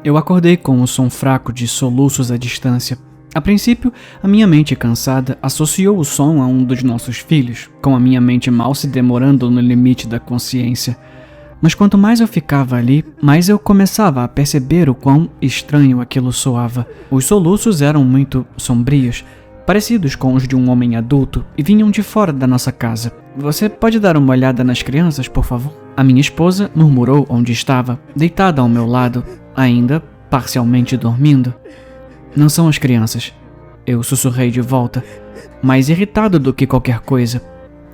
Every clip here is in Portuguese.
Eu acordei com um som fraco de soluços à distância. A princípio, a minha mente cansada associou o som a um dos nossos filhos, com a minha mente mal se demorando no limite da consciência. Mas quanto mais eu ficava ali, mais eu começava a perceber o quão estranho aquilo soava. Os soluços eram muito sombrios, parecidos com os de um homem adulto, e vinham de fora da nossa casa. Você pode dar uma olhada nas crianças, por favor? A minha esposa murmurou onde estava, deitada ao meu lado, ainda parcialmente dormindo. Não são as crianças. Eu sussurrei de volta, mais irritado do que qualquer coisa.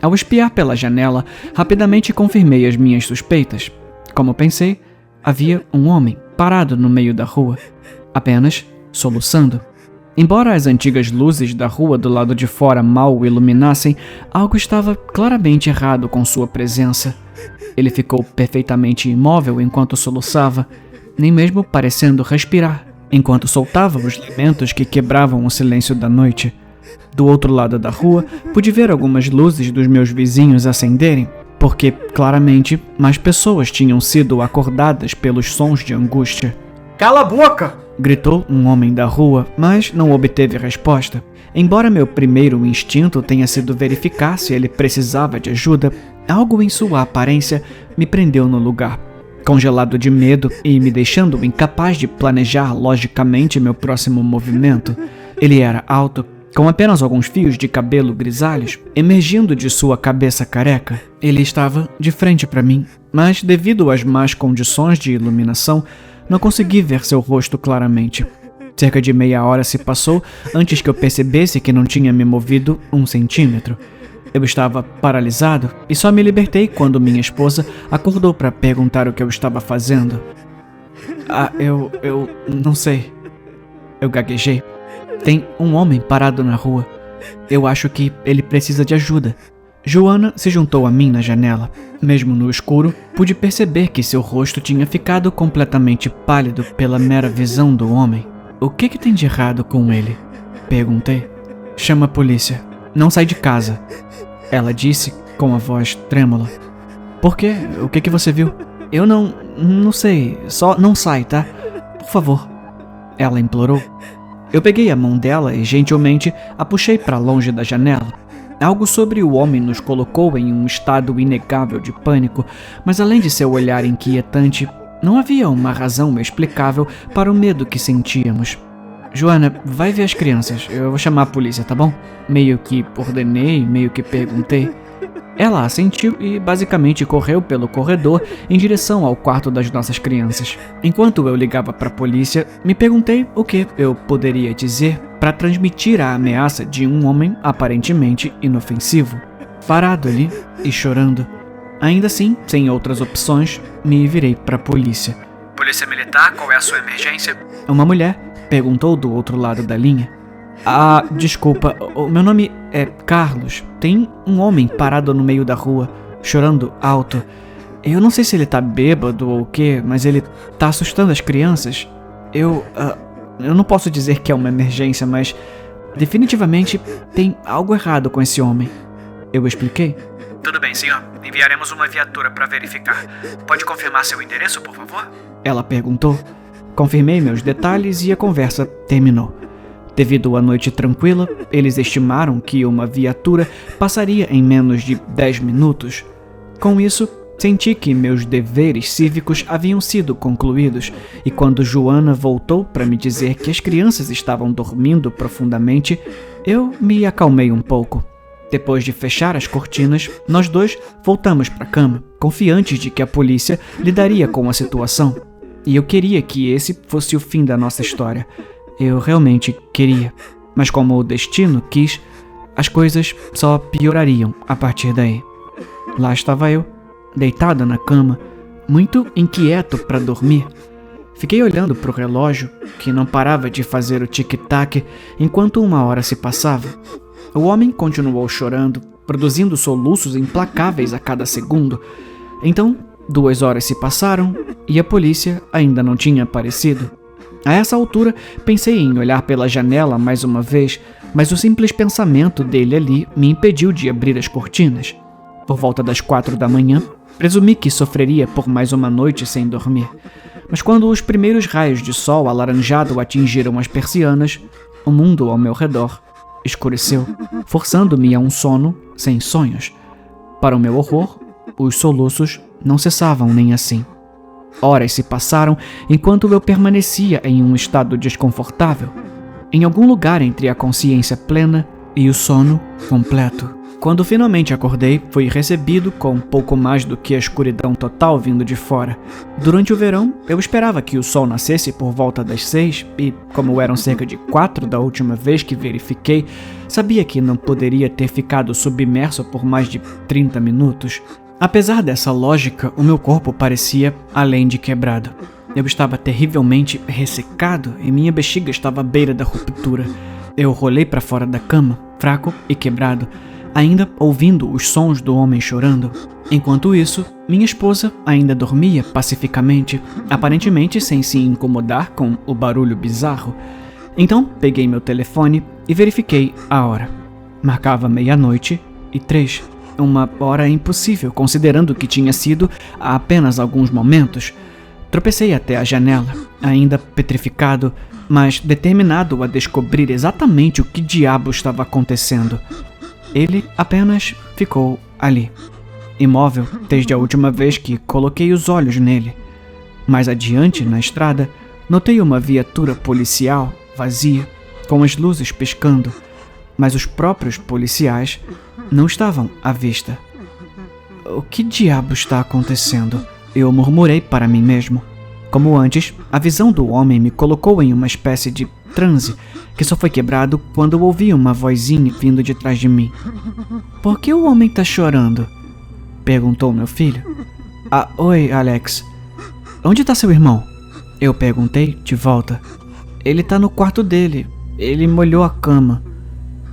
Ao espiar pela janela, rapidamente confirmei as minhas suspeitas. Como pensei, havia um homem parado no meio da rua, apenas soluçando. Embora as antigas luzes da rua do lado de fora mal o iluminassem, algo estava claramente errado com sua presença. Ele ficou perfeitamente imóvel enquanto soluçava, nem mesmo parecendo respirar, enquanto soltava os lamentos que quebravam o silêncio da noite. Do outro lado da rua, pude ver algumas luzes dos meus vizinhos acenderem, porque, claramente, mais pessoas tinham sido acordadas pelos sons de angústia. Cala a boca! Gritou um homem da rua, mas não obteve resposta. Embora meu primeiro instinto tenha sido verificar se ele precisava de ajuda, algo em sua aparência me prendeu no lugar. Congelado de medo e me deixando incapaz de planejar logicamente meu próximo movimento. Ele era alto, com apenas alguns fios de cabelo grisalhos emergindo de sua cabeça careca. Ele estava de frente para mim, mas devido às más condições de iluminação, não consegui ver seu rosto claramente. Cerca de meia hora se passou antes que eu percebesse que não tinha me movido 1 centímetro. Eu estava paralisado e só me libertei quando minha esposa acordou para perguntar o que eu estava fazendo. Eu não sei. Eu gaguejei. Tem um homem parado na rua. Eu acho que ele precisa de ajuda. Joana se juntou a mim na janela. Mesmo no escuro, pude perceber que seu rosto tinha ficado completamente pálido pela mera visão do homem. O que tem de errado com ele? Perguntei. Chama a polícia. Não sai de casa. Ela disse com a voz trêmula. Por quê? O que você viu? Eu não sei. Só não sai, tá? Por favor. Ela implorou. Eu peguei a mão dela e gentilmente a puxei para longe da janela. Algo sobre o homem nos colocou em um estado inegável de pânico, mas além de seu olhar inquietante, não havia uma razão explicável para o medo que sentíamos. Joana, vai ver as crianças, eu vou chamar a polícia, tá bom? Meio que ordenei, meio que perguntei. Ela assentiu e basicamente correu pelo corredor em direção ao quarto das nossas crianças. Enquanto eu ligava para a polícia, me perguntei o que eu poderia dizer para transmitir a ameaça de um homem aparentemente inofensivo, parado ali e chorando. Ainda assim, sem outras opções, me virei para a polícia. Polícia Militar, qual é a sua emergência? Uma mulher perguntou do outro lado da linha. Desculpa, o meu nome é Carlos. Tem um homem parado no meio da rua, chorando alto. Eu não sei se ele tá bêbado ou o quê, mas ele tá assustando as crianças. Eu não posso dizer que é uma emergência, mas definitivamente tem algo errado com esse homem. Eu expliquei. Tudo bem, senhor. Enviaremos uma viatura para verificar. Pode confirmar seu endereço, por favor? Ela perguntou. Confirmei meus detalhes e a conversa terminou. Devido à noite tranquila, eles estimaram que uma viatura passaria em menos de 10 minutos. Com isso, senti que meus deveres cívicos haviam sido concluídos, e quando Joana voltou para me dizer que as crianças estavam dormindo profundamente, eu me acalmei um pouco. Depois de fechar as cortinas, nós dois voltamos para a cama, confiantes de que a polícia lidaria com a situação. E eu queria que esse fosse o fim da nossa história. Eu realmente queria, mas como o destino quis, as coisas só piorariam a partir daí. Lá estava eu, deitado na cama, muito inquieto para dormir. Fiquei olhando para o relógio, que não parava de fazer o tic-tac enquanto 1 hora se passava. O homem continuou chorando, produzindo soluços implacáveis a cada segundo. Então, 2 horas se passaram e a polícia ainda não tinha aparecido. A essa altura, pensei em olhar pela janela mais uma vez, mas o simples pensamento dele ali me impediu de abrir as cortinas. por volta das 4 da manhã, presumi que sofreria por mais uma noite sem dormir. Mas quando os primeiros raios de sol alaranjado atingiram as persianas, o mundo ao meu redor escureceu, forçando-me a um sono sem sonhos. Para o meu horror, os soluços não cessavam nem assim. Horas se passaram enquanto eu permanecia em um estado desconfortável, em algum lugar entre a consciência plena e o sono completo. Quando finalmente acordei, fui recebido com pouco mais do que a escuridão total vindo de fora. Durante o verão, eu esperava que o sol nascesse por volta das 6 e, como eram cerca de 4 da última vez que verifiquei, sabia que não poderia ter ficado submerso por mais de 30 minutos. Apesar dessa lógica, o meu corpo parecia além de quebrado. Eu estava terrivelmente ressecado e minha bexiga estava à beira da ruptura. Eu rolei para fora da cama, fraco e quebrado, ainda ouvindo os sons do homem chorando. Enquanto isso, minha esposa ainda dormia pacificamente, aparentemente sem se incomodar com o barulho bizarro. Então, peguei meu telefone e verifiquei a hora. Marcava 00:03. Uma hora impossível, considerando que tinha sido há apenas alguns momentos. Tropecei até a janela, ainda petrificado, mas determinado a descobrir exatamente o que diabo estava acontecendo. Ele apenas ficou ali, imóvel desde a última vez que coloquei os olhos nele. Mais adiante, na estrada, notei uma viatura policial vazia, com as luzes piscando, mas os próprios policiais não estavam à vista. O que diabo está acontecendo? Eu murmurei para mim mesmo. Como antes, a visão do homem me colocou em uma espécie de transe que só foi quebrado quando eu ouvi uma vozinha vindo de trás de mim. "Por que o homem está chorando?" perguntou meu filho. Oi, Alex. Onde está seu irmão?" Eu perguntei de volta. "Ele está no quarto dele. Ele molhou a cama",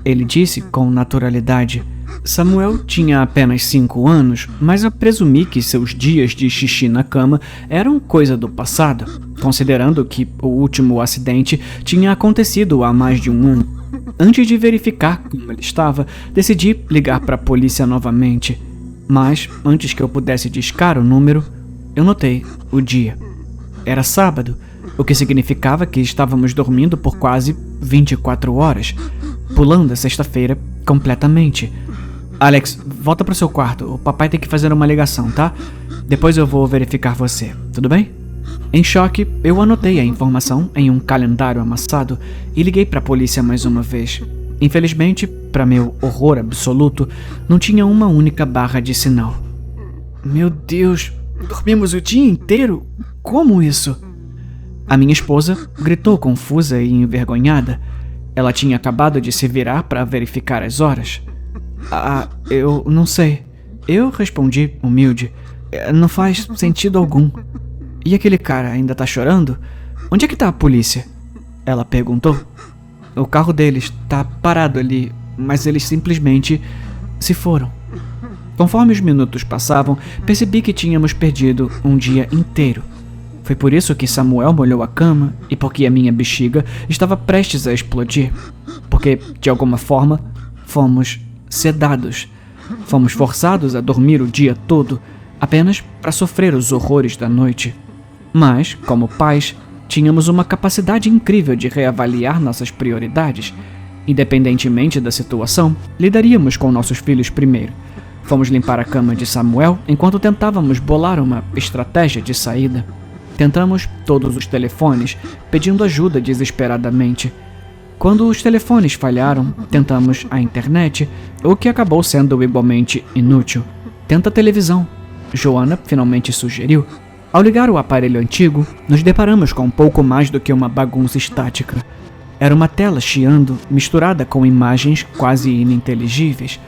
ele disse com naturalidade. Samuel tinha apenas 5 anos, mas eu presumi que seus dias de xixi na cama eram coisa do passado, considerando que o último acidente tinha acontecido há mais de um ano. Antes de verificar como ele estava, decidi ligar para a polícia novamente. Mas, antes que eu pudesse discar o número, eu notei o dia. Era sábado, o que significava que estávamos dormindo por quase 24 horas, pulando a sexta-feira completamente. "Alex, volta pro seu quarto. O papai tem que fazer uma ligação, tá? Depois eu vou verificar você, tudo bem?" Em choque, eu anotei a informação em um calendário amassado e liguei pra polícia mais uma vez. Infelizmente, para meu horror absoluto, não tinha uma única barra de sinal. "Meu Deus, dormimos o dia inteiro? Como isso?" A minha esposa gritou confusa e envergonhada. Ela tinha acabado de se virar para verificar as horas. Eu não sei." Eu respondi humilde. "Não faz sentido algum." "E aquele cara ainda tá chorando? Onde é que tá a polícia?" ela perguntou. "O carro deles tá parado ali, mas eles simplesmente se foram." Conforme os minutos passavam, percebi que tínhamos perdido um dia inteiro. Foi por isso que Samuel molhou a cama e porque a minha bexiga estava prestes a explodir. Porque, de alguma forma, fomos sedados. Fomos forçados a dormir o dia todo, apenas para sofrer os horrores da noite. Mas, como pais, tínhamos uma capacidade incrível de reavaliar nossas prioridades. Independentemente da situação, lidaríamos com nossos filhos primeiro. Fomos limpar a cama de Samuel enquanto tentávamos bolar uma estratégia de saída. Tentamos todos os telefones, pedindo ajuda desesperadamente. Quando os telefones falharam, tentamos a internet, o que acabou sendo igualmente inútil. "Tenta a televisão", Joana finalmente sugeriu. Ao ligar o aparelho antigo, nos deparamos com pouco mais do que uma bagunça estática. Era uma tela chiando, misturada com imagens quase ininteligíveis.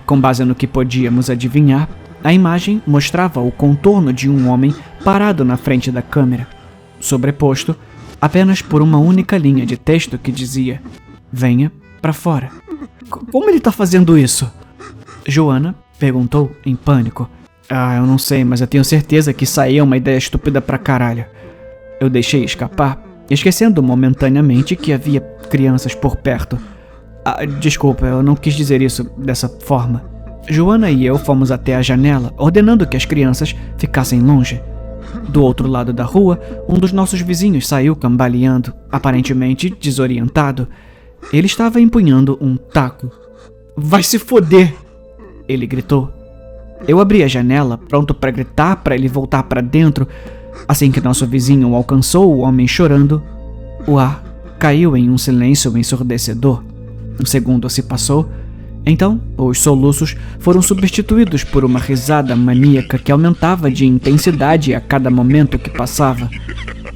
Com base no que podíamos adivinhar, a imagem mostrava o contorno de um homem parado na frente da câmera, sobreposto apenas por uma única linha de texto que dizia: "Venha pra fora." Como ele tá fazendo isso?" Joana perguntou em pânico. Eu não sei, mas eu tenho certeza que isso aí é uma ideia estúpida pra caralho." Eu deixei escapar, esquecendo momentaneamente que havia crianças por perto. Desculpa, eu não quis dizer isso dessa forma." Joana e eu fomos até a janela, ordenando que as crianças ficassem longe. Do outro lado da rua, um dos nossos vizinhos saiu cambaleando, aparentemente desorientado. Ele estava empunhando um taco. "Vai se foder!" ele gritou. Eu abri a janela, pronto para gritar para ele voltar para dentro. Assim que nosso vizinho alcançou o homem chorando, o ar caiu em um silêncio ensurdecedor. Um segundo se passou. Então, os soluços foram substituídos por uma risada maníaca que aumentava de intensidade a cada momento que passava.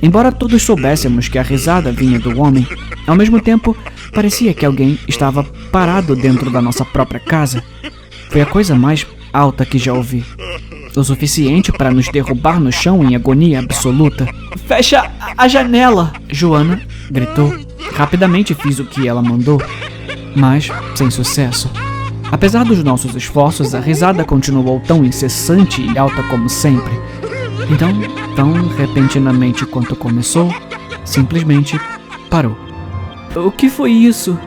Embora todos soubéssemos que a risada vinha do homem, ao mesmo tempo parecia que alguém estava parado dentro da nossa própria casa. Foi a coisa mais alta que já ouvi. O suficiente para nos derrubar no chão em agonia absoluta. "Fecha a janela!" Joana gritou. Rapidamente fiz o que ela mandou, mas sem sucesso. Apesar dos nossos esforços, a risada continuou tão incessante e alta como sempre. Então, tão repentinamente quanto começou, simplesmente parou. "O que foi isso?"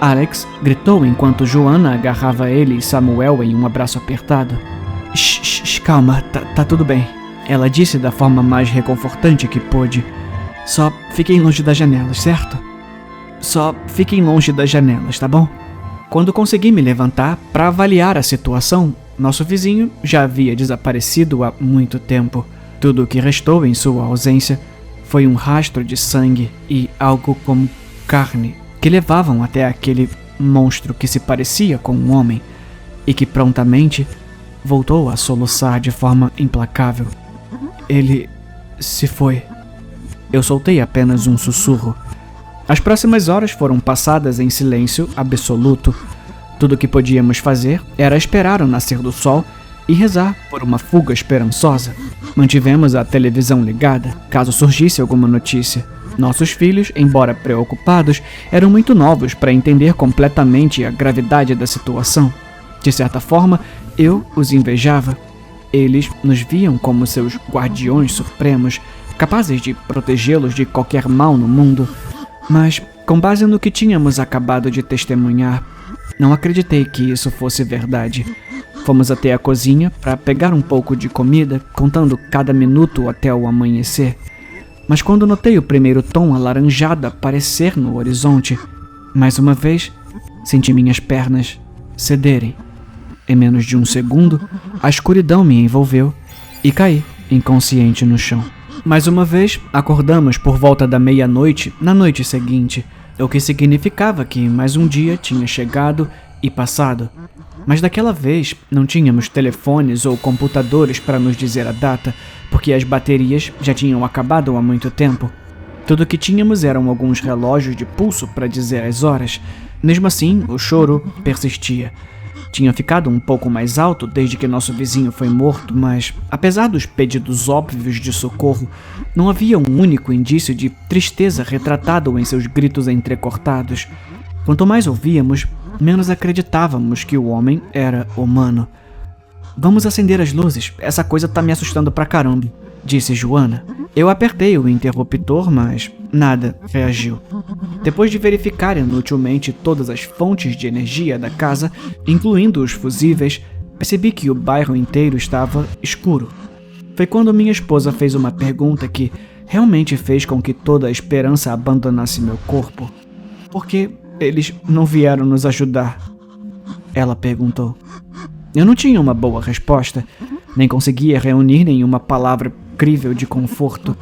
Alex gritou enquanto Joana agarrava ele e Samuel em um abraço apertado. Shh, calma, tá tudo bem," ela disse da forma mais reconfortante que pôde. "Só fiquem longe das janelas, certo? Só fiquem longe das janelas, tá bom?" Quando consegui me levantar para avaliar a situação, nosso vizinho já havia desaparecido há muito tempo. Tudo o que restou em sua ausência foi um rastro de sangue e algo como carne que levavam até aquele monstro que se parecia com um homem e que prontamente voltou a soluçar de forma implacável. "Ele se foi." Eu soltei apenas um sussurro. As próximas horas foram passadas em silêncio absoluto. Tudo o que podíamos fazer era esperar o nascer do sol e rezar por uma fuga esperançosa. Mantivemos a televisão ligada, caso surgisse alguma notícia. Nossos filhos, embora preocupados, eram muito novos para entender completamente a gravidade da situação. De certa forma, eu os invejava. Eles nos viam como seus guardiões supremos, capazes de protegê-los de qualquer mal no mundo. Mas, com base no que tínhamos acabado de testemunhar, não acreditei que isso fosse verdade. Fomos até a cozinha para pegar um pouco de comida, contando cada minuto até o amanhecer. Mas quando notei o primeiro tom alaranjado aparecer no horizonte, mais uma vez, senti minhas pernas cederem. Em menos de um segundo, a escuridão me envolveu e caí inconsciente no chão. Mais uma vez, acordamos por volta da meia-noite na noite seguinte, o que significava que mais um dia tinha chegado e passado. Mas daquela vez não tínhamos telefones ou computadores para nos dizer a data, porque as baterias já tinham acabado há muito tempo. Tudo o que tínhamos eram alguns relógios de pulso para dizer as horas. Mesmo assim, o choro persistia. Tinha ficado um pouco mais alto desde que nosso vizinho foi morto, mas, apesar dos pedidos óbvios de socorro, não havia um único indício de tristeza retratado em seus gritos entrecortados. Quanto mais ouvíamos, menos acreditávamos que o homem era humano. "Vamos acender as luzes, essa coisa tá me assustando pra caramba", disse Joana. Eu apertei o interruptor, mas nada reagiu. Depois de verificar inutilmente todas as fontes de energia da casa, incluindo os fusíveis, percebi que o bairro inteiro estava escuro. Foi quando minha esposa fez uma pergunta que realmente fez com que toda a esperança abandonasse meu corpo. "Por que eles não vieram nos ajudar?" ela perguntou. Eu não tinha uma boa resposta, nem conseguia reunir nenhuma palavra crível de conforto.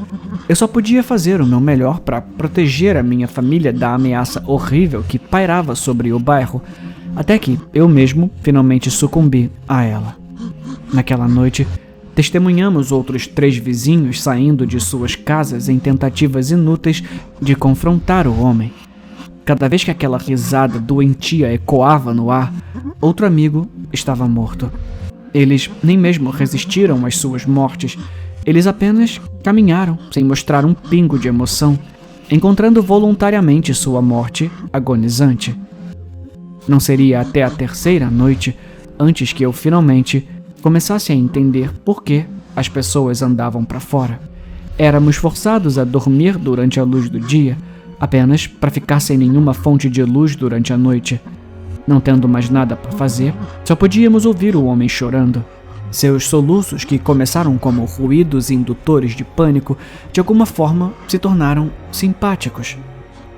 Eu só podia fazer o meu melhor para proteger a minha família da ameaça horrível que pairava sobre o bairro, até que eu mesmo finalmente sucumbi a ela. Naquela noite, testemunhamos outros 3 vizinhos saindo de suas casas em tentativas inúteis de confrontar o homem. Cada vez que aquela risada doentia ecoava no ar, outro amigo estava morto. Eles nem mesmo resistiram às suas mortes. Eles apenas caminharam, sem mostrar um pingo de emoção, encontrando voluntariamente sua morte agonizante. Não seria até a 3ª noite, antes que eu finalmente começasse a entender por que as pessoas andavam para fora. Éramos forçados a dormir durante a luz do dia, apenas para ficar sem nenhuma fonte de luz durante a noite. Não tendo mais nada para fazer, só podíamos ouvir o homem chorando. Seus soluços, que começaram como ruídos indutores de pânico, de alguma forma se tornaram simpáticos.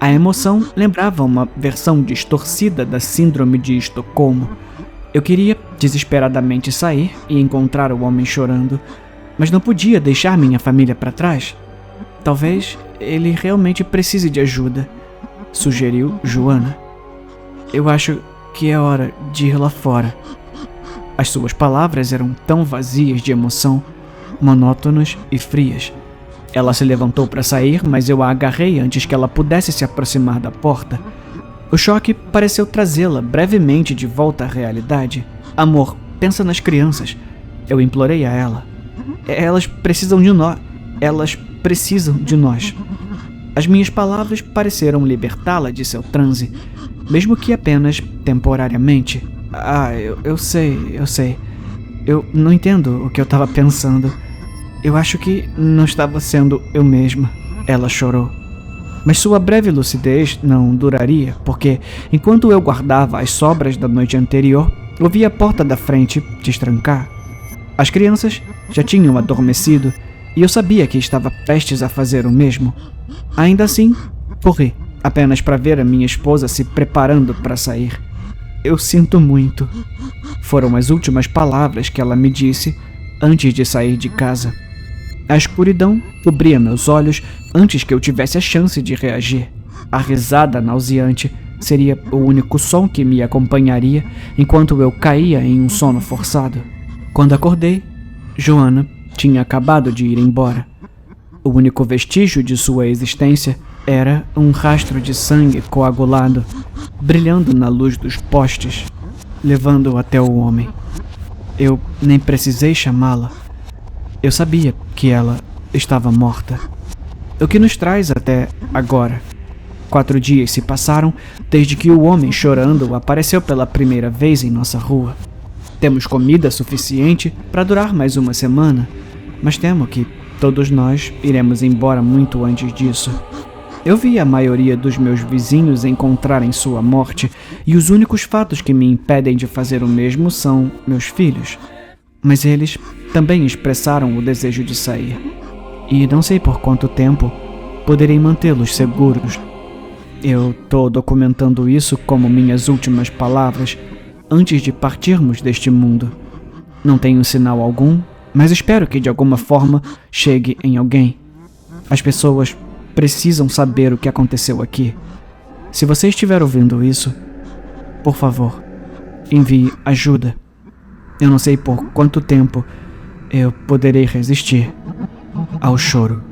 A emoção lembrava uma versão distorcida da síndrome de Estocolmo. Eu queria desesperadamente sair e encontrar o homem chorando, mas não podia deixar minha família para trás. Talvez ele realmente precise de ajuda, sugeriu Joana. Eu acho que é hora de ir lá fora. As suas palavras eram tão vazias de emoção, monótonas e frias. Ela se levantou para sair, mas eu a agarrei antes que ela pudesse se aproximar da porta. O choque pareceu trazê-la brevemente de volta à realidade. Amor, pensa nas crianças. Eu implorei a ela. Elas precisam de nós. Elas precisam de nós. As minhas palavras pareceram libertá-la de seu transe, mesmo que apenas temporariamente. Eu sei. Eu não entendo o que eu estava pensando. Eu acho que não estava sendo eu mesma. Ela chorou. Mas sua breve lucidez não duraria, porque, enquanto eu guardava as sobras da noite anterior, ouvi a porta da frente destrancar. As crianças já tinham adormecido, e eu sabia que estava prestes a fazer o mesmo. Ainda assim, corri, apenas para ver a minha esposa se preparando para sair. Eu sinto muito. Foram as últimas palavras que ela me disse antes de sair de casa. A escuridão cobria meus olhos antes que eu tivesse a chance de reagir. A risada nauseante seria o único som que me acompanharia enquanto eu caía em um sono forçado. Quando acordei, Joana tinha acabado de ir embora. O único vestígio de sua existência era um rastro de sangue coagulado, brilhando na luz dos postes, levando-o até o homem. Eu nem precisei chamá-la. Eu sabia que ela estava morta. O que nos traz até agora. 4 dias se passaram desde que o homem chorando apareceu pela primeira vez em nossa rua. Temos comida suficiente para durar mais uma semana, mas temo que todos nós iremos embora muito antes disso. Eu vi a maioria dos meus vizinhos encontrarem sua morte, e os únicos fatos que me impedem de fazer o mesmo são meus filhos. Mas eles também expressaram o desejo de sair, e não sei por quanto tempo poderei mantê-los seguros. Eu estou documentando isso como minhas últimas palavras antes de partirmos deste mundo. Não tenho sinal algum, mas espero que de alguma forma chegue em alguém. As pessoas precisam saber o que aconteceu aqui. Se você estiver ouvindo isso, por favor, envie ajuda. Eu não sei por quanto tempo eu poderei resistir ao choro.